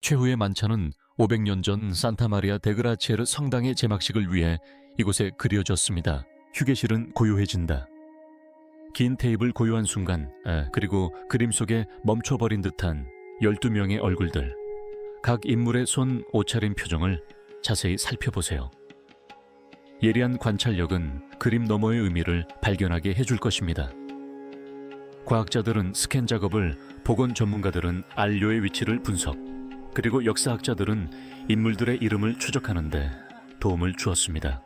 최후의 만찬은 500년 전 산타마리아 데그라치에르 성당의 제막식을 위해 이곳에 그려졌습니다. 휴게실은 고요해진다. 긴 테이블 고요한 순간, 그리고 그림 속에 멈춰버린 듯한 12명의 얼굴들. 각 인물의 손 옷차림 표정을 자세히 살펴보세요. 예리한 관찰력은 그림 너머의 의미를 발견하게 해줄 것입니다. 과학자들은 스캔 작업을, 보건 전문가들은 안료의 위치를 분석, 그리고 역사학자들은 인물들의 이름을 추적하는데 도움을 주었습니다.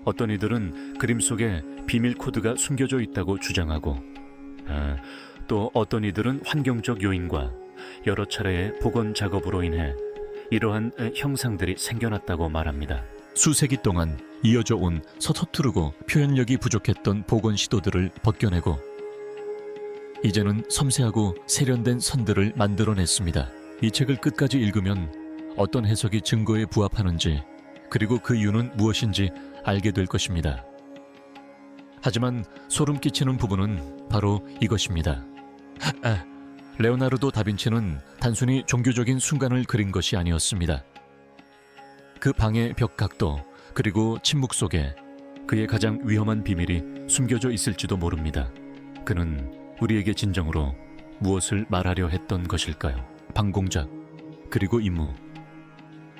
어떤 이들은 그림 속에 비밀 코드가 숨겨져 있다고 주장하고, 또 어떤 이들은 환경적 요인과 여러 차례의 복원 작업으로 인해 이러한 형상들이 생겨났다고 말합니다. 수세기 동안 이어져 온 서투르고 표현력이 부족했던 복원 시도들을 벗겨내고 이제는 섬세하고 세련된 선들을 만들어냈습니다. 이 책을 끝까지 읽으면 어떤 해석이 증거에 부합하는지, 그리고 그 이유는 무엇인지 알게 될 것입니다. 하지만 소름 끼치는 부분은 바로 이것입니다. 레오나르도 다빈치는 단순히 종교적인 순간을 그린 것이 아니었습니다. 그 방의 벽 각도, 그리고 침묵 속에 그의 가장 위험한 비밀이 숨겨져 있을지도 모릅니다. 그는 우리에게 진정으로 무엇을 말하려 했던 것일까요? 방공작, 그리고 임무.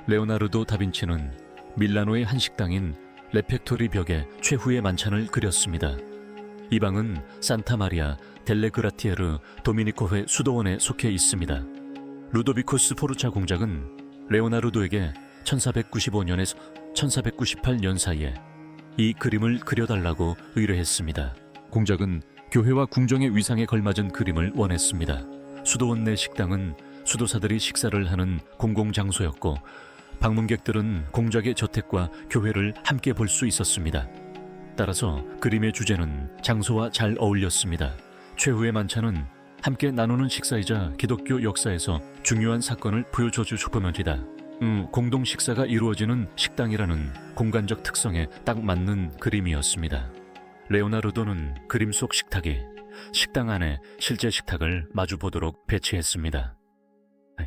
레오나르도 다빈치는 밀라노의 한 식당인 레펙토리 벽에 최후의 만찬을 그렸습니다. 이 방은 산타마리아 델레그라티에르 도미니코회 수도원에 속해 있습니다. 루도비코 스포르차 공작은 레오나르도에게 1495년에서 1498년 사이에 이 그림을 그려달라고 의뢰했습니다. 공작은 교회와 궁정의 위상에 걸맞은 그림을 원했습니다. 수도원 내 식당은 수도사들이 식사를 하는 공공장소였고, 방문객들은 공작의 저택과 교회를 함께 볼 수 있었습니다. 따라서 그림의 주제는 장소와 잘 어울렸습니다. 최후의 만찬은 함께 나누는 식사이자 기독교 역사에서 중요한 사건을 보여줘주 싶으면이다. 공동 식사가 이루어지는 식당이라는 공간적 특성에 딱 맞는 그림이었습니다. 레오나르도는 그림 속 식탁이 식당 안에 실제 식탁을 마주보도록 배치했습니다.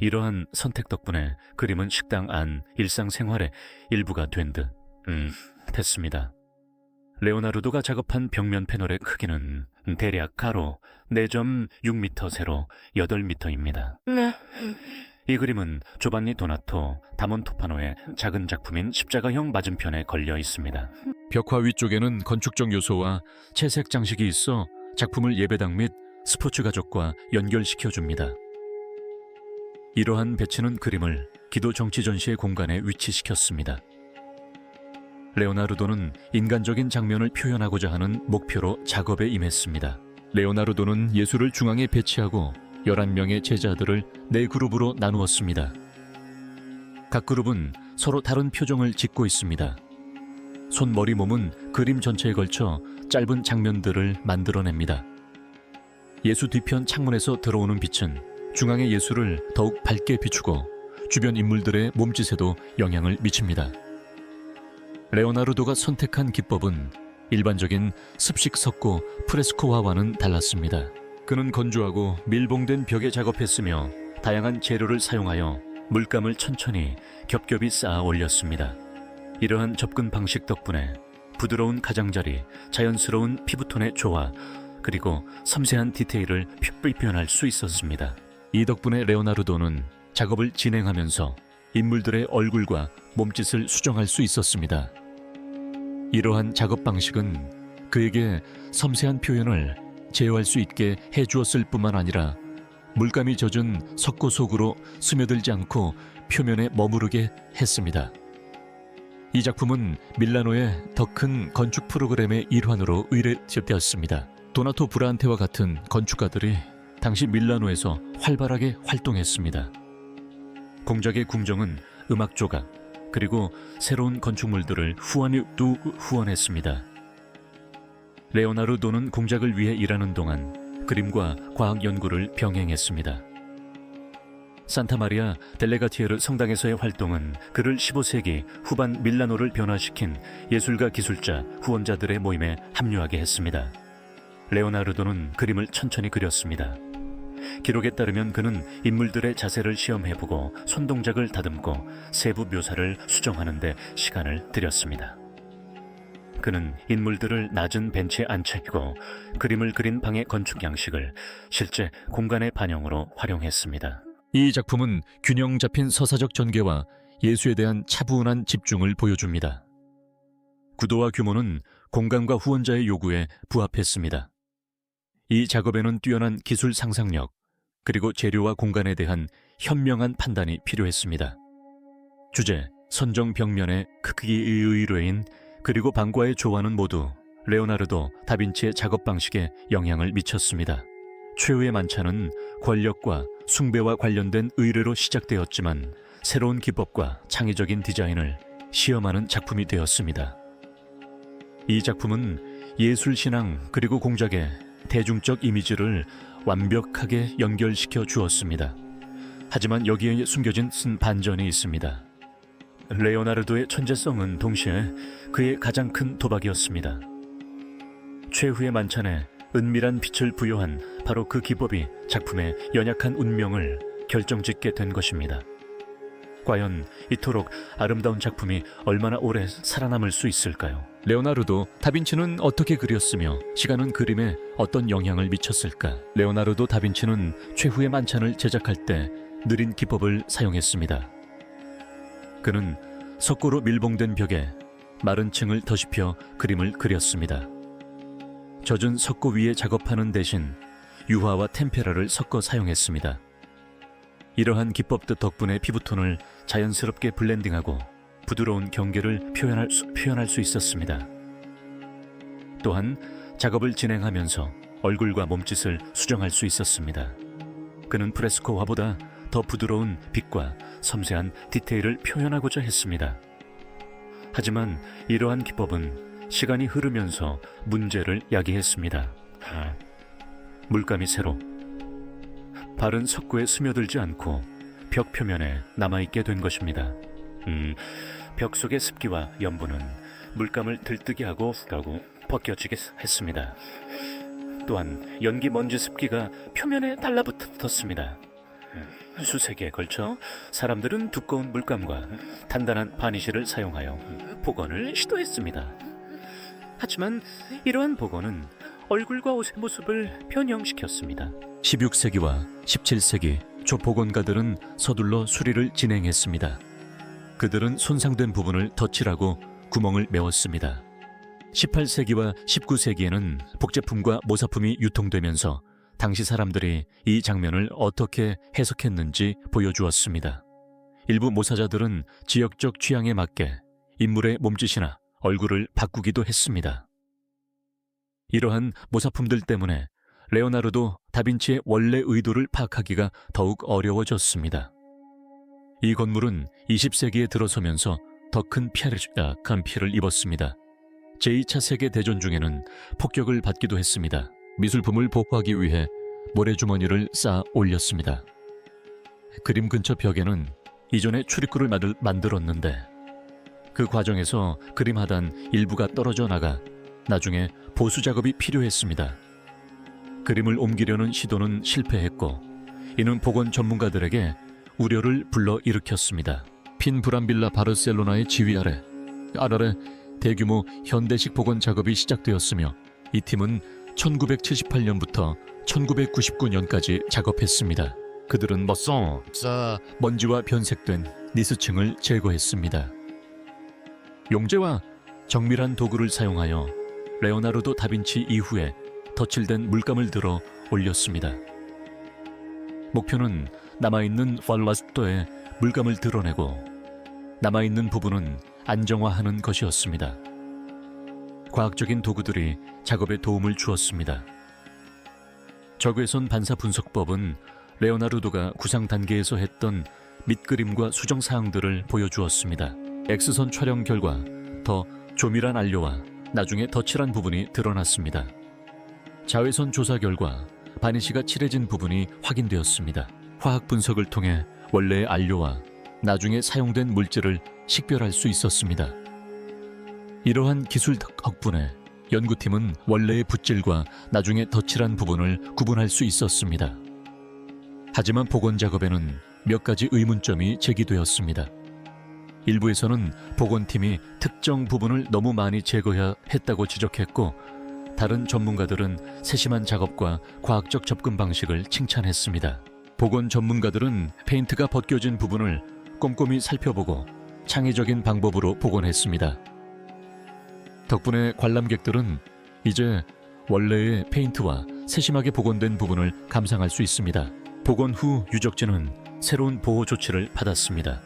이러한 선택 덕분에 그림은 식당 안 일상생활의 일부가 된 듯 됐습니다. 레오나르도가 작업한 벽면 패널의 크기는 대략 가로 4.6m, 세로 8m입니다. 이 그림은 조반니 도나토 다몬토파노의 작은 작품인 십자가형 맞은편에 걸려 있습니다. 벽화 위쪽에는 건축적 요소와 채색 장식이 있어 작품을 예배당 및 스포츠 가족과 연결시켜줍니다. 이러한 배치는 그림을 기도 정치 전시의 공간에 위치시켰습니다. 레오나르도는 인간적인 장면을 표현하고자 하는 목표로 작업에 임했습니다. 레오나르도는 예수를 중앙에 배치하고 11명의 제자들을 4그룹으로 나누었습니다. 각 그룹은 서로 다른 표정을 짓고 있습니다. 손, 머리, 몸은 그림 전체에 걸쳐 짧은 장면들을 만들어냅니다. 예수 뒤편 창문에서 들어오는 빛은 중앙의 예수를 더욱 밝게 비추고 주변 인물들의 몸짓에도 영향을 미칩니다. 레오나르도가 선택한 기법은 일반적인 습식 석고 프레스코화와는 달랐습니다. 그는 건조하고 밀봉된 벽에 작업했으며 다양한 재료를 사용하여 물감을 천천히 겹겹이 쌓아 올렸습니다. 이러한 접근 방식 덕분에 부드러운 가장자리, 자연스러운 피부톤의 조화, 그리고 섬세한 디테일을 표현할 수 있었습니다. 이 덕분에 레오나르도는 작업을 진행하면서 인물들의 얼굴과 몸짓을 수정할 수 있었습니다. 이러한 작업 방식은 그에게 섬세한 표현을 제어할 수 있게 해주었을 뿐만 아니라 물감이 젖은 석고 속으로 스며들지 않고 표면에 머무르게 했습니다. 이 작품은 밀라노의 더 큰 건축 프로그램의 일환으로 의뢰되었습니다. 도나토 브라한테와 같은 건축가들이 당시 밀라노에서 활발하게 활동했습니다. 공작의 궁정은 음악 조각, 그리고 새로운 건축물들을 후원했습니다. 레오나르도는 공작을 위해 일하는 동안 그림과 과학 연구를 병행했습니다. 산타마리아 델레가티에르 성당에서의 활동은 그를 15세기 후반 밀라노를 변화시킨 예술가 기술자 후원자들의 모임에 합류하게 했습니다. 레오나르도는 그림을 천천히 그렸습니다. 기록에 따르면 그는 인물들의 자세를 시험해보고 손동작을 다듬고 세부 묘사를 수정하는 데 시간을 들였습니다. 그는 인물들을 낮은 벤치에 앉혀있고 그림을 그린 방의 건축 양식을 실제 공간의 반영으로 활용했습니다. 이 작품은 균형 잡힌 서사적 전개와 예수에 대한 차분한 집중을 보여줍니다. 구도와 규모는 공간과 후원자의 요구에 부합했습니다. 이 작업에는 뛰어난 기술 상상력, 그리고 재료와 공간에 대한 현명한 판단이 필요했습니다. 주제, 선정 벽면의 크기의 의뢰인, 그리고 방과의 조화는 모두 레오나르도 다빈치의 작업 방식에 영향을 미쳤습니다. 최후의 만찬은 권력과 숭배와 관련된 의뢰로 시작되었지만 새로운 기법과 창의적인 디자인을 시험하는 작품이 되었습니다. 이 작품은 예술신앙 그리고 공작의 대중적 이미지를 완벽하게 연결시켜 주었습니다. 하지만 여기에 숨겨진 반전이 있습니다. 레오나르도의 천재성은 동시에 그의 가장 큰 도박이었습니다. 최후의 만찬에 은밀한 빛을 부여한 바로 그 기법이 작품의 연약한 운명을 결정짓게 된 것입니다. 과연 이토록 아름다운 작품이 얼마나 오래 살아남을 수 있을까요? 레오나르도 다빈치는 어떻게 그렸으며 시간은 그림에 어떤 영향을 미쳤을까? 레오나르도 다빈치는 최후의 만찬을 제작할 때 느린 기법을 사용했습니다. 그는 석고로 밀봉된 벽에 마른 층을 더집혀 그림을 그렸습니다. 젖은 석고 위에 작업하는 대신 유화와 템페라를 섞어 사용했습니다. 이러한 기법 덕분에 피부톤을 자연스럽게 블렌딩하고 부드러운 경계를 표현할 수 있었습니다. 또한 작업을 진행하면서 얼굴과 몸짓을 수정할 수 있었습니다. 그는 프레스코 화보다 더 부드러운 빛과 섬세한 디테일을 표현하고자 했습니다. 하지만 이러한 기법은 시간이 흐르면서 문제를 야기했습니다. 물감이 새로 바른 석고에 스며들지 않고 벽 표면에 남아있게 된 것입니다. 벽 속의 습기와 염분은 물감을 들뜨게 하고 벗겨지게 했습니다. 또한 연기 먼지 습기가 표면에 달라붙었습니다. 수세기에 걸쳐 사람들은 두꺼운 물감과 단단한 바니쉬를 사용하여 복원을 시도했습니다. 하지만 이러한 복원은 얼굴과 옷의 모습을 변형시켰습니다. 16세기와 17세기 조복원가들은 서둘러 수리를 진행했습니다. 그들은 손상된 부분을 덧칠하고 구멍을 메웠습니다. 18세기와 19세기에는 복제품과 모사품이 유통되면서 당시 사람들이 이 장면을 어떻게 해석했는지 보여주었습니다. 일부 모사자들은 지역적 취향에 맞게 인물의 몸짓이나 얼굴을 바꾸기도 했습니다. 이러한 모사품들 때문에 레오나르도 다빈치의 원래 의도를 파악하기가 더욱 어려워졌습니다. 이 건물은 20세기에 들어서면서 더 큰 피해를 입었습니다. 제2차 세계대전 중에는 폭격을 받기도 했습니다. 미술품을 보호하기 위해 모래주머니를 쌓아 올렸습니다. 그림 근처 벽에는 이전에 출입구를 만들었는데 그 과정에서 그림 하단 일부가 떨어져 나가 나중에 보수 작업이 필요했습니다. 그림을 옮기려는 시도는 실패했고 이는 복원 전문가들에게 우려를 불러일으켰습니다. 핀 브람빌라 바르셀로나의 지휘 아래 대규모 현대식 복원 작업이 시작되었으며 이 팀은 1978년부터 1999년까지 작업했습니다. 그들은 먼지와 변색된 니스층을 제거했습니다. 용제와 정밀한 도구를 사용하여 레오나르도 다빈치 이후에 덧칠된 물감을 들어 올렸습니다. 목표는 남아있는 팔라스토에 물감을 드러내고 남아있는 부분은 안정화하는 것이었습니다. 과학적인 도구들이 작업에 도움을 주었습니다. 적외선 반사 분석법은 레오나르도가 구상 단계에서 했던 밑그림과 수정 사항들을 보여주었습니다. X선 촬영 결과 더 조밀한 안료와 나중에 덧칠한 부분이 드러났습니다. 자외선 조사 결과 바니쉬가 칠해진 부분이 확인되었습니다. 화학 분석을 통해 원래의 안료와 나중에 사용된 물질을 식별할 수 있었습니다. 이러한 기술 덕분에 연구팀은 원래의 붓질과 나중에 덧칠한 부분을 구분할 수 있었습니다. 하지만 복원 작업에는 몇 가지 의문점이 제기되었습니다. 일부에서는 복원팀이 특정 부분을 너무 많이 제거해야 했다고 지적했고, 다른 전문가들은 세심한 작업과 과학적 접근 방식을 칭찬했습니다. 복원 전문가들은 페인트가 벗겨진 부분을 꼼꼼히 살펴보고 창의적인 방법으로 복원했습니다. 덕분에 관람객들은 이제 원래의 페인트와 세심하게 복원된 부분을 감상할 수 있습니다. 복원 후 유적지는 새로운 보호 조치를 받았습니다.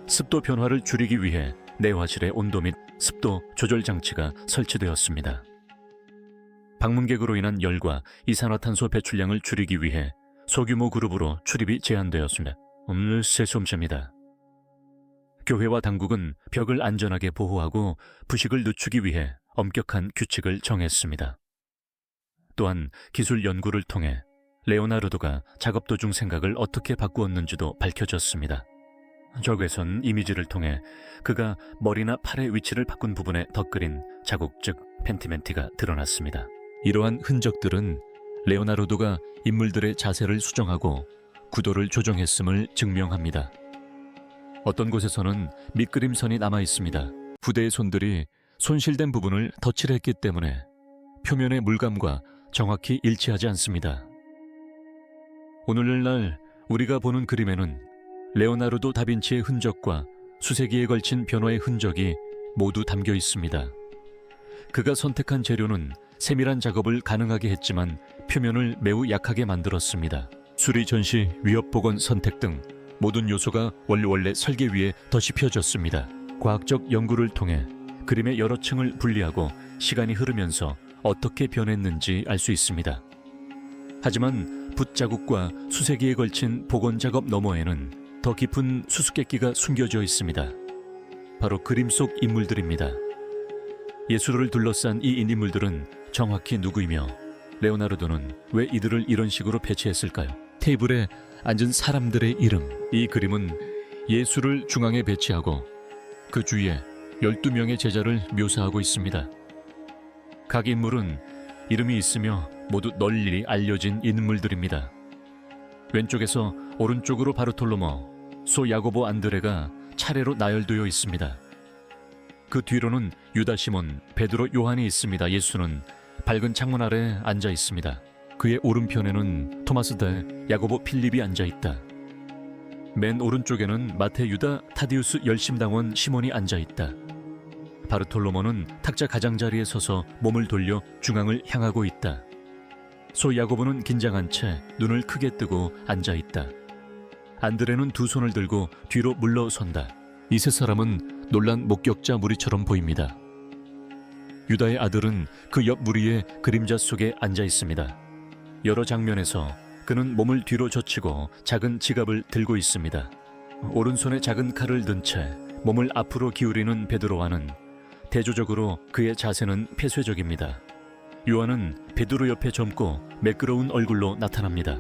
습도 변화를 줄이기 위해 내화실의 온도 및 습도 조절 장치가 설치되었습니다. 방문객으로 인한 열과 이산화탄소 배출량을 줄이기 위해 소규모 그룹으로 출입이 제한되었습니다. 세수음입니다. 교회와 당국은 벽을 안전하게 보호하고 부식을 늦추기 위해 엄격한 규칙을 정했습니다. 또한 기술 연구를 통해 레오나르도가 작업 도중 생각을 어떻게 바꾸었는지도 밝혀졌습니다. 적외선 이미지를 통해 그가 머리나 팔의 위치를 바꾼 부분에 덧그린 자국 즉 펜티멘티가 드러났습니다. 이러한 흔적들은 레오나르도가 인물들의 자세를 수정하고 구도를 조정했음을 증명합니다. 어떤 곳에서는 밑그림선이 남아 있습니다. 부대의 손들이 손실된 부분을 덧칠했기 때문에 표면의 물감과 정확히 일치하지 않습니다. 오늘날 우리가 보는 그림에는 레오나르도 다빈치의 흔적과 수세기에 걸친 변화의 흔적이 모두 담겨 있습니다. 그가 선택한 재료는 세밀한 작업을 가능하게 했지만 표면을 매우 약하게 만들었습니다. 수리 전시, 위협 복원 선택 등 모든 요소가 원래 설계 위에 덧입혀졌습니다. 과학적 연구를 통해 그림의 여러 층을 분리하고 시간이 흐르면서 어떻게 변했는지 알 수 있습니다. 하지만 붓자국과 수세기에 걸친 복원 작업 너머에는 더 깊은 수수께끼가 숨겨져 있습니다. 바로 그림 속 인물들입니다. 예술을 둘러싼 이 인물들은 정확히 누구이며 레오나르도는 왜 이들을 이런 식으로 배치했을까요? 테이블에 앉은 사람들의 이름. 이 그림은 예수를 중앙에 배치하고 그 주위에 12명의 제자를 묘사하고 있습니다. 각 인물은 이름이 있으며 모두 널리 알려진 인물들입니다. 왼쪽에서 오른쪽으로 바르톨로모, 소 야고보 안드레가 차례로 나열되어 있습니다. 그 뒤로는 유다 시몬, 베드로 요한이 있습니다. 예수는 밝은 창문 아래 앉아 있습니다. 그의 오른편에는 토마스 대 야고보 필립이 앉아 있다. 맨 오른쪽에는 마태 유다 타디우스 열심당원 시몬이 앉아 있다. 바르톨로모는 탁자 가장자리에 서서 몸을 돌려 중앙을 향하고 있다. 소 야고보는 긴장한 채 눈을 크게 뜨고 앉아 있다. 안드레는 두 손을 들고 뒤로 물러선다. 이 세 사람은 놀란 목격자 무리처럼 보입니다. 유다의 아들은 그 옆 무리의 그림자 속에 앉아 있습니다. 여러 장면에서 그는 몸을 뒤로 젖히고 작은 지갑을 들고 있습니다. 오른손에 작은 칼을 든 채 몸을 앞으로 기울이는 베드로와는 대조적으로 그의 자세는 폐쇄적입니다. 요한은 베드로 옆에 젊고 매끄러운 얼굴로 나타납니다.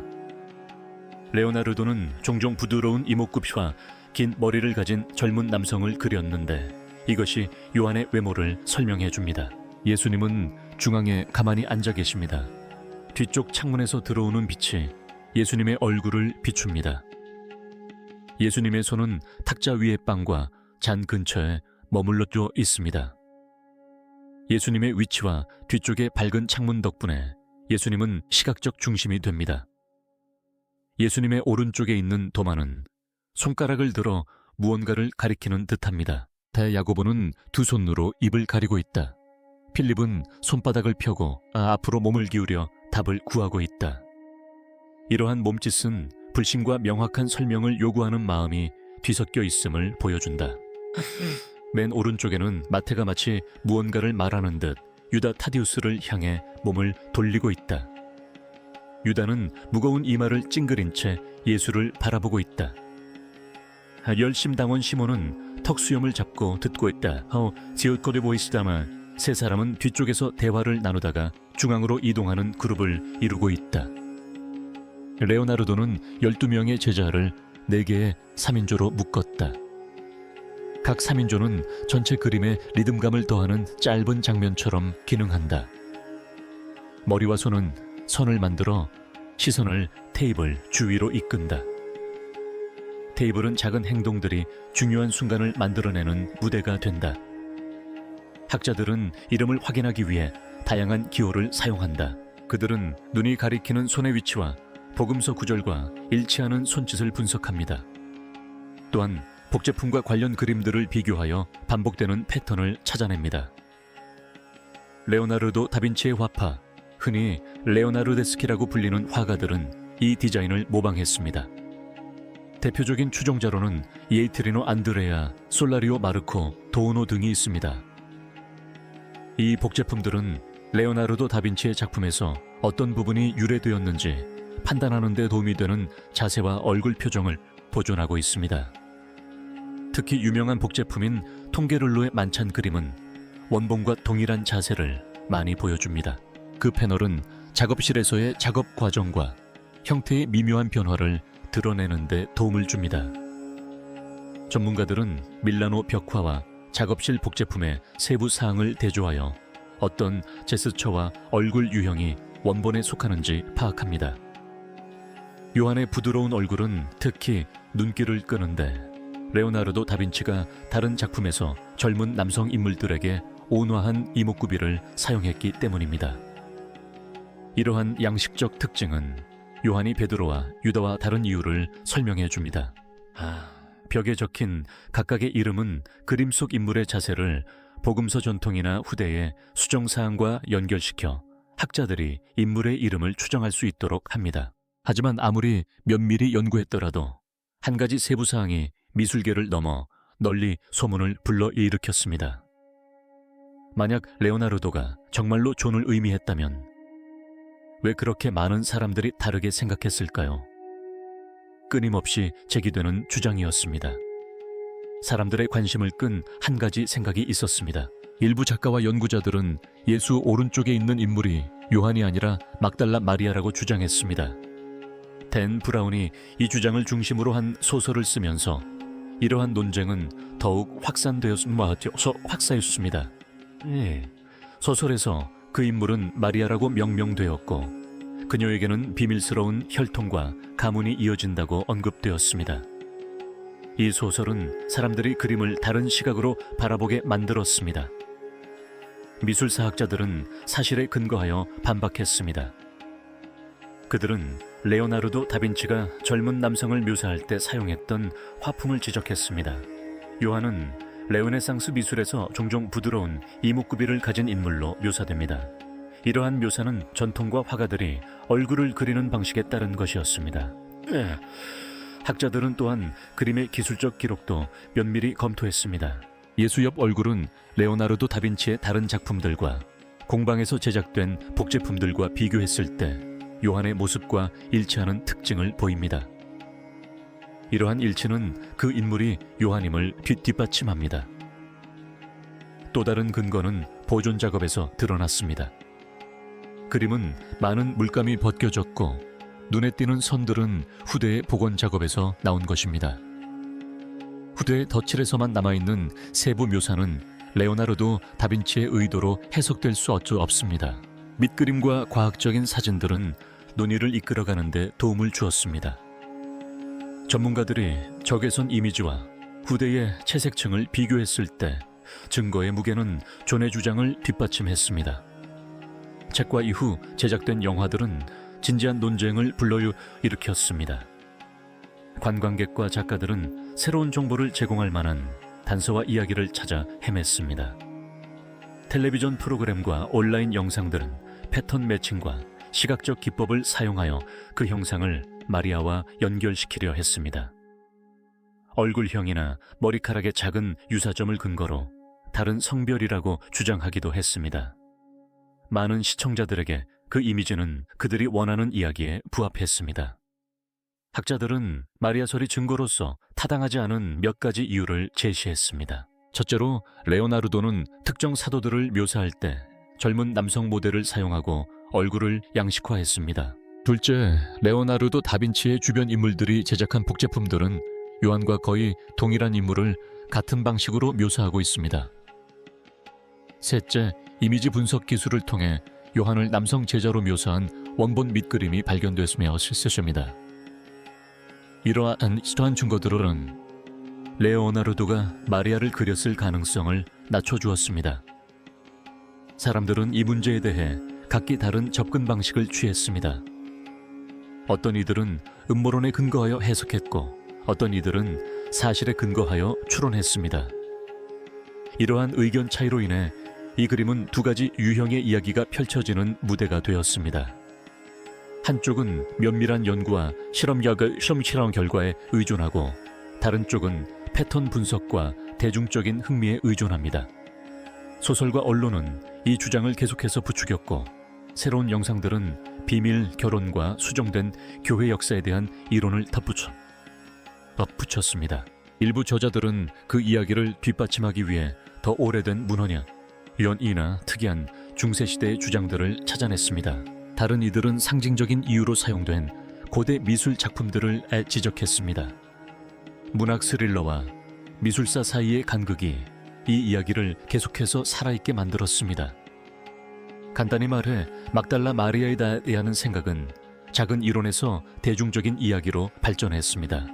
레오나르도는 종종 부드러운 이목구피와 긴 머리를 가진 젊은 남성을 그렸는데 이것이 요한의 외모를 설명해 줍니다. 예수님은 중앙에 가만히 앉아 계십니다. 뒤쪽 창문에서 들어오는 빛이 예수님의 얼굴을 비춥니다. 예수님의 손은 탁자 위의 빵과 잔 근처에 머물러져 있습니다. 예수님의 위치와 뒤쪽의 밝은 창문 덕분에 예수님은 시각적 중심이 됩니다. 예수님의 오른쪽에 있는 도마는 손가락을 들어 무언가를 가리키는 듯합니다. 야고보는 두 손으로 입을 가리고 있다. 필립은 손바닥을 펴고 앞으로 몸을 기울여 답을 구하고 있다. 이러한 몸짓은 불신과 명확한 설명을 요구하는 마음이 뒤섞여 있음을 보여준다. 맨 오른쪽에는 마태가 마치 무언가를 말하는 듯 유다 타디우스를 향해 몸을 돌리고 있다. 유다는 무거운 이마를 찡그린 채 예수를 바라보고 있다. 열심당원 시몬은 턱수염을 잡고 듣고 있다. 지읒거려 보이시다만 세 사람은 뒤쪽에서 대화를 나누다가 중앙으로 이동하는 그룹을 이루고 있다. 레오나르도는 12명의 제자를 4개의 3인조로 묶었다. 각 3인조는 전체 그림에 리듬감을 더하는 짧은 장면처럼 기능한다. 머리와 손은 선을 만들어 시선을 테이블 주위로 이끈다. 테이블은 작은 행동들이 중요한 순간을 만들어내는 무대가 된다. 학자들은 이름을 확인하기 위해 다양한 기호를 사용한다. 그들은 눈이 가리키는 손의 위치와 복음서 구절과 일치하는 손짓을 분석합니다. 또한 복제품과 관련 그림들을 비교하여 반복되는 패턴을 찾아냅니다. 레오나르도 다빈치의 화파, 흔히 레오나르데스키라고 불리는 화가들은 이 디자인을 모방했습니다. 대표적인 추종자로는 예이트리노 안드레아, 솔라리오 마르코, 도우노 등이 있습니다. 이 복제품들은 레오나르도 다빈치의 작품에서 어떤 부분이 유래되었는지 판단하는 데 도움이 되는 자세와 얼굴 표정을 보존하고 있습니다. 특히 유명한 복제품인 통게를로의 만찬 그림은 원본과 동일한 자세를 많이 보여줍니다. 그 패널은 작업실에서의 작업 과정과 형태의 미묘한 변화를 드러내는 데 도움을 줍니다. 전문가들은 밀라노 벽화와 작업실 복제품의 세부 사항을 대조하여 어떤 제스처와 얼굴 유형이 원본에 속하는지 파악합니다. 요한의 부드러운 얼굴은 특히 눈길을 끄는데 레오나르도 다빈치가 다른 작품에서 젊은 남성 인물들에게 온화한 이목구비를 사용했기 때문입니다. 이러한 양식적 특징은 요한이 베드로와 유다와 다른 이유를 설명해 줍니다. 벽에 적힌 각각의 이름은 그림 속 인물의 자세를 복음서 전통이나 후대의 수정사항과 연결시켜 학자들이 인물의 이름을 추정할 수 있도록 합니다. 하지만 아무리 면밀히 연구했더라도 한 가지 세부사항이 미술계를 넘어 널리 소문을 불러일으켰습니다. 만약 레오나르도가 정말로 존을 의미했다면 왜 그렇게 많은 사람들이 다르게 생각했을까요? 끊임없이 제기되는 주장이었습니다. 사람들의 관심을 끈 한 가지 생각이 있었습니다. 일부 작가와 연구자들은 예수 오른쪽에 있는 인물이 요한이 아니라 막달라 마리아라고 주장했습니다. 댄 브라운이 이 주장을 중심으로 한 소설을 쓰면서 이러한 논쟁은 더욱 확산되었습니다. 소설에서 그 인물은 마리아라고 명명되었고 그녀에게는 비밀스러운 혈통과 가문이 이어진다고 언급되었습니다. 이 소설은 사람들이 그림을 다른 시각으로 바라보게 만들었습니다. 미술사학자들은 사실에 근거하여 반박했습니다. 그들은 레오나르도 다빈치가 젊은 남성을 묘사할 때 사용했던 화품을 지적했습니다. 요한은 르네상스 미술에서 종종 부드러운 이목구비를 가진 인물로 묘사됩니다. 이러한 묘사는 전통과 화가들이 얼굴을 그리는 방식에 따른 것이었습니다. 학자들은 또한 그림의 기술적 기록도 면밀히 검토했습니다. 예수 옆 얼굴은 레오나르도 다빈치의 다른 작품들과 공방에서 제작된 복제품들과 비교했을 때 요한의 모습과 일치하는 특징을 보입니다. 이러한 일치는 그 인물이 요한임을 뒷받침합니다. 또 다른 근거는 보존 작업에서 드러났습니다. 그림은 많은 물감이 벗겨졌고 눈에 띄는 선들은 후대의 복원 작업에서 나온 것입니다. 후대의 덧칠에서만 남아있는 세부 묘사는 레오나르도 다빈치의 의도로 해석될 수 없습니다. 밑그림과 과학적인 사진들은 논의를 이끌어가는 데 도움을 주었습니다. 전문가들이 적외선 이미지와 후대의 채색층을 비교했을 때 증거의 무게는 존의 주장을 뒷받침했습니다. 책과 이후 제작된 영화들은 진지한 논쟁을 불러일으켰습니다. 관광객과 작가들은 새로운 정보를 제공할 만한 단서와 이야기를 찾아 헤맸습니다. 텔레비전 프로그램과 온라인 영상들은 패턴 매칭과 시각적 기법을 사용하여 그 형상을 마리아와 연결시키려 했습니다. 얼굴형이나 머리카락의 작은 유사점을 근거로 다른 성별이라고 주장하기도 했습니다. 많은 시청자들에게 그 이미지는 그들이 원하는 이야기에 부합했습니다. 학자들은 마리아설이 증거로서 타당하지 않은 몇 가지 이유를 제시했습니다. 첫째로 레오나르도는 특정 사도들을 묘사할 때 젊은 남성 모델을 사용하고 얼굴을 양식화했습니다. 둘째, 레오나르도 다빈치의 주변 인물들이 제작한 복제품들은 요한과 거의 동일한 인물을 같은 방식으로 묘사하고 있습니다. 셋째, 이미지 분석 기술을 통해 요한을 남성 제자로 묘사한 원본 밑그림이 발견됐으며 쓰셨습니다. 이러한 증거들은 레오나르도가 마리아를 그렸을 가능성을 낮춰주었습니다. 사람들은 이 문제에 대해 각기 다른 접근 방식을 취했습니다. 어떤 이들은 음모론에 근거하여 해석했고 어떤 이들은 사실에 근거하여 추론했습니다. 이러한 의견 차이로 인해 이 그림은 두 가지 유형의 이야기가 펼쳐지는 무대가 되었습니다. 한쪽은 면밀한 연구와 실험 결과에 의존하고 다른 쪽은 패턴 분석과 대중적인 흥미에 의존합니다. 소설과 언론은 이 주장을 계속해서 부추겼고 새로운 영상들은 비밀 결혼과 수정된 교회 역사에 대한 이론을 덧붙였습니다. 일부 저자들은 그 이야기를 뒷받침하기 위해 더 오래된 문헌야, 연이나 특이한 중세시대의 주장들을 찾아냈습니다. 다른 이들은 상징적인 이유로 사용된 고대 미술 작품들을 지적했습니다. 문학 스릴러와 미술사 사이의 간극이 이 이야기를 계속해서 살아있게 만들었습니다. 간단히 말해 막달라 마리아에 대한 생각은 작은 이론에서 대중적인 이야기로 발전했습니다.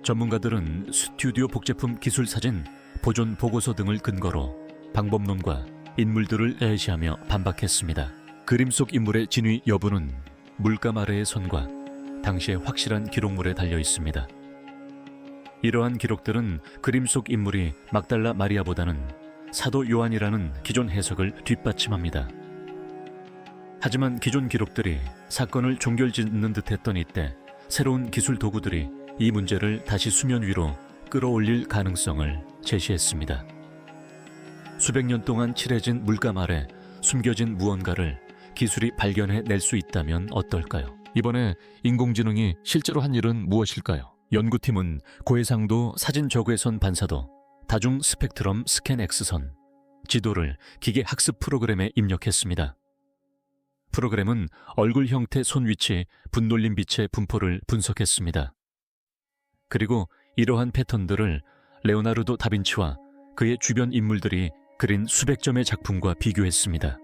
전문가들은 스튜디오 복제품 기술 사진, 보존 보고서 등을 근거로 방법론과 인물들을 애시하며 반박했습니다. 그림 속 인물의 진위 여부는 물감 아래의 선과 당시의 확실한 기록물에 달려 있습니다. 이러한 기록들은 그림 속 인물이 막달라 마리아보다는 사도 요한이라는 기존 해석을 뒷받침합니다. 하지만 기존 기록들이 사건을 종결짓는 듯했던 이때 새로운 기술 도구들이 이 문제를 다시 수면 위로 끌어올릴 가능성을 제시했습니다. 수백 년 동안 칠해진 물감 아래 숨겨진 무언가를 기술이 발견해낼 수 있다면 어떨까요? 이번에 인공지능이 실제로 한 일은 무엇일까요? 연구팀은 고해상도 사진 저구해선 반사도, 다중 스펙트럼 스캔 X선, 지도를 기계 학습 프로그램에 입력했습니다. 프로그램은 얼굴 형태 손 위치, 분놀림 빛의 분포를 분석했습니다. 그리고 이러한 패턴들을 레오나르도 다빈치와 그의 주변 인물들이 그린 수백 점의 작품과 비교했습니다.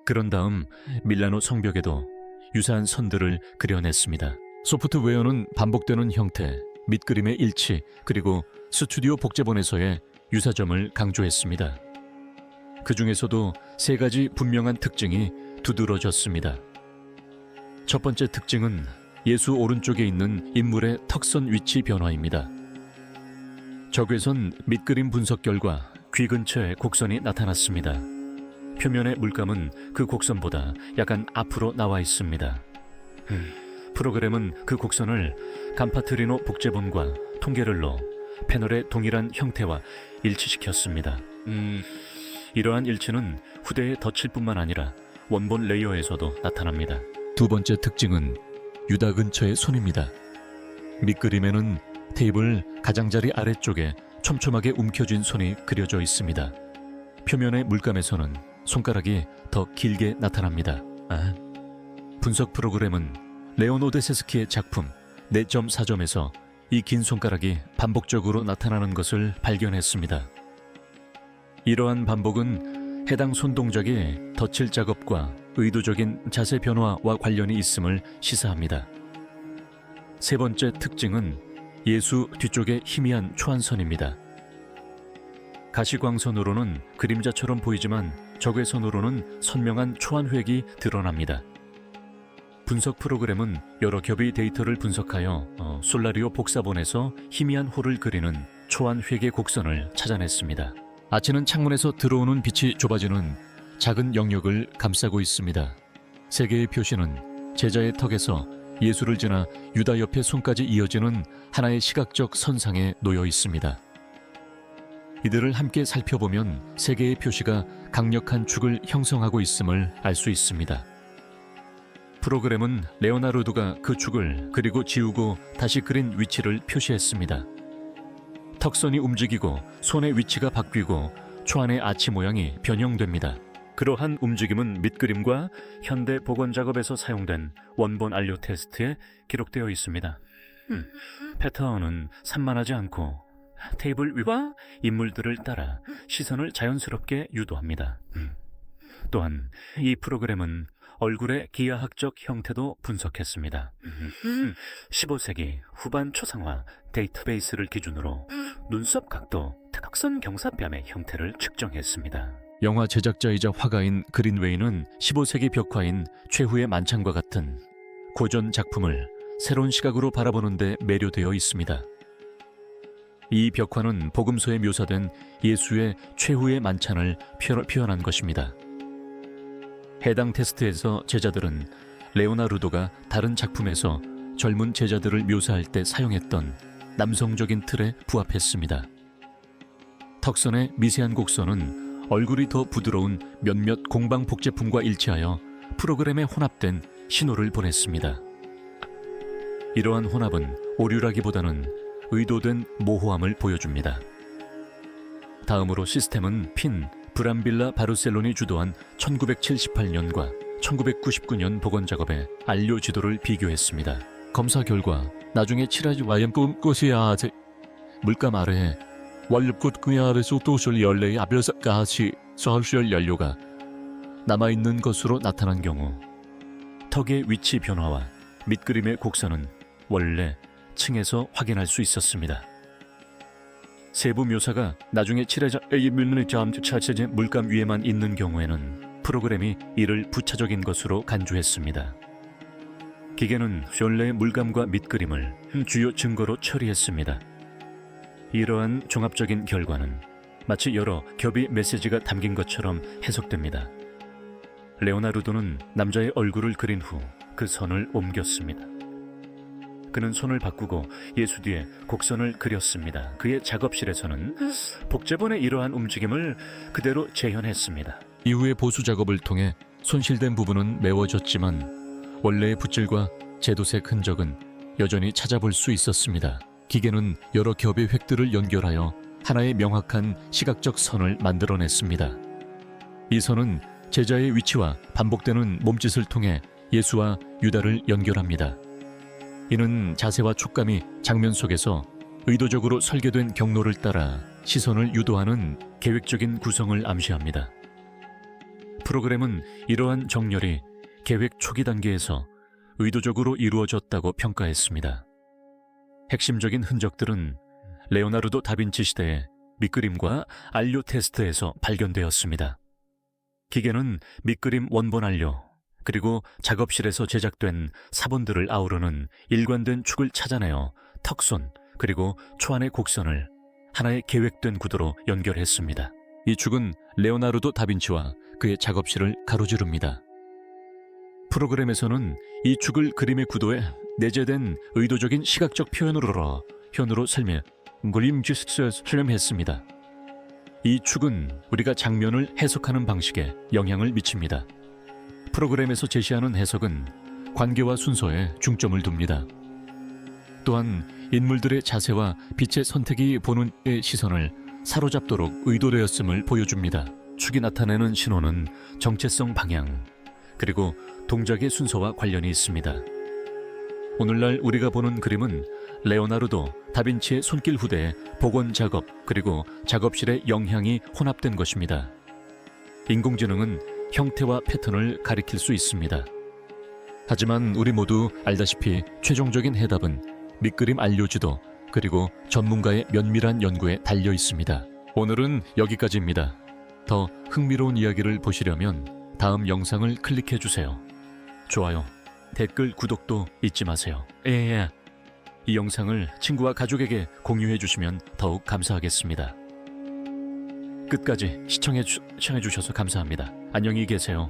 그런 다음 밀라노 성벽에도 유사한 선들을 그려냈습니다. 소프트웨어는 반복되는 형태, 밑그림의 일치, 그리고 스튜디오 복제본에서의 유사점을 강조했습니다. 그 중에서도 세 가지 분명한 특징이 두드러졌습니다. 첫 번째 특징은 예수 오른쪽에 있는 인물의 턱선 위치 변화입니다. 적외선 밑그림 분석 결과 귀 근처에 곡선이 나타났습니다. 표면의 물감은 그 곡선보다 약간 앞으로 나와 있습니다. 프로그램은 그 곡선을 감파트리노 복제본과 통계를 넣어 패널의 동일한 형태와 일치시켰습니다. 이러한 일치는 후대에 덧칠 뿐만 아니라 원본 레이어에서도 나타납니다. 두 번째 특징은 유다 근처의 손입니다. 밑그림에는 테이블 가장자리 아래쪽에 촘촘하게 움켜쥔 손이 그려져 있습니다. 표면의 물감에서는 손가락이 더 길게 나타납니다. 분석 프로그램은 레오노데세스키의 작품 4.4점에서 이 긴 손가락이 반복적으로 나타나는 것을 발견했습니다. 이러한 반복은 해당 손 동작이 덧칠 작업과 의도적인 자세 변화와 관련이 있음을 시사합니다. 세 번째 특징은 예수 뒤쪽의 희미한 초안선입니다. 가시광선으로는 그림자처럼 보이지만 적외선으로는 선명한 초안획이 드러납니다. 분석 프로그램은 여러 겹의 데이터를 분석하여 솔라리오 복사본에서 희미한 홀을 그리는 초안획의 곡선을 찾아냈습니다. 아치는 창문에서 들어오는 빛이 좁아지는 작은 영역을 감싸고 있습니다. 세 개의 표시는 제자의 턱에서 예수를 지나 유다 옆의 손까지 이어지는 하나의 시각적 선상에 놓여 있습니다. 이들을 함께 살펴보면 세 개의 표시가 강력한 축을 형성하고 있음을 알 수 있습니다. 프로그램은 레오나르도가 그 축을 그리고 지우고 다시 그린 위치를 표시했습니다. 턱선이 움직이고 손의 위치가 바뀌고 초안의 아치 모양이 변형됩니다. 그러한 움직임은 밑그림과 현대 복원 작업에서 사용된 원본 안료 테스트에 기록되어 있습니다. 패턴은 산만하지 않고 테이블 위와 인물들을 따라 시선을 자연스럽게 유도합니다. 또한 이 프로그램은 얼굴의 기하학적 형태도 분석했습니다. 15세기 후반 초상화 데이터베이스를 기준으로 눈썹 각도, 타각선 경사뺨의 형태를 측정했습니다. 영화 제작자이자 화가인 그린웨이는 15세기 벽화인 최후의 만찬과 같은 고전 작품을 새로운 시각으로 바라보는 데 매료되어 있습니다. 이 벽화는 복음서에 묘사된 예수의 최후의 만찬을 표현한 것입니다. 해당 테스트에서 제자들은 레오나르도가 다른 작품에서 젊은 제자들을 묘사할 때 사용했던 남성적인 틀에 부합했습니다. 턱선의 미세한 곡선은 얼굴이 더 부드러운 몇몇 공방 복제품과 일치하여 프로그램에 혼합된 신호를 보냈습니다. 이러한 혼합은 오류라기보다는 의도된 모호함을 보여줍니다. 다음으로 시스템은 브람빌라 바르셀론이 주도한 1978년과 1999년 복원 작업의 안료 지도를 비교했습니다. 검사 결과 나중에 칠하지 와연꽃이 아재 물감 아래에 완료꽃 아래서 도술 열레의 아별사까지 설술 연료가 남아있는 것으로 나타난 경우 턱의 위치 변화와 밑그림의 곡선은 원래 층에서 확인할 수 있었습니다. 세부 묘사가 나중에 칠해져 차체제 물감 위에만 있는 경우에는 프로그램이 이를 부차적인 것으로 간주했습니다. 기계는 셜레의 물감과 밑그림을 주요 증거로 처리했습니다. 이러한 종합적인 결과는 마치 여러 겹이 메시지가 담긴 것처럼 해석됩니다. 레오나르도는 남자의 얼굴을 그린 후 그 선을 옮겼습니다. 그는 손을 바꾸고 예수 뒤에 곡선을 그렸습니다. 그의 작업실에서는 복제본의 이러한 움직임을 그대로 재현했습니다. 이후의 보수 작업을 통해 손실된 부분은 메워졌지만 원래의 붓질과 제도색 흔적은 여전히 찾아볼 수 있었습니다. 기계는 여러 겹의 획들을 연결하여 하나의 명확한 시각적 선을 만들어냈습니다. 이 선은 제자의 위치와 반복되는 몸짓을 통해 예수와 유다를 연결합니다. 이는 자세와 촉감이 장면 속에서 의도적으로 설계된 경로를 따라 시선을 유도하는 계획적인 구성을 암시합니다. 프로그램은 이러한 정렬이 계획 초기 단계에서 의도적으로 이루어졌다고 평가했습니다. 핵심적인 흔적들은 레오나르도 다빈치 시대의 밑그림과 안료 테스트에서 발견되었습니다. 기계는 밑그림 원본 안료, 그리고 작업실에서 제작된 사본들을 아우르는 일관된 축을 찾아내어 턱선 그리고 초안의 곡선을 하나의 계획된 구도로 연결했습니다. 이 축은 레오나르도 다빈치와 그의 작업실을 가로지릅니다. 프로그램에서는 이 축을 그림의 구도에 내재된 의도적인 시각적 표현으로 설명했습니다. 이 축은 우리가 장면을 해석하는 방식에 영향을 미칩니다. 프로그램에서 제시하는 해석은 관계와 순서에 중점을 둡니다. 또한 인물들의 자세와 빛의 선택이 보는 이의 시선을 사로잡도록 의도되었음을 보여줍니다. 축이 나타내는 신호는 정체성 방향, 그리고 동작의 순서와 관련이 있습니다. 오늘날 우리가 보는 그림은 레오나르도 다빈치의 손길 후대의 복원 작업 그리고 작업실의 영향이 혼합된 것입니다. 인공지능은 형태와 패턴을 가리킬 수 있습니다. 하지만 우리 모두 알다시피 최종적인 해답은 밑그림 안료지도 그리고 전문가의 면밀한 연구에 달려 있습니다. 오늘은 여기까지입니다. 더 흥미로운 이야기를 보시려면 다음 영상을 클릭해 주세요. 좋아요, 댓글, 구독도 잊지 마세요. 이 영상을 친구와 가족에게 공유해 주시면 더욱 감사하겠습니다. 끝까지 시청해 주셔서 감사합니다. 안녕히 계세요.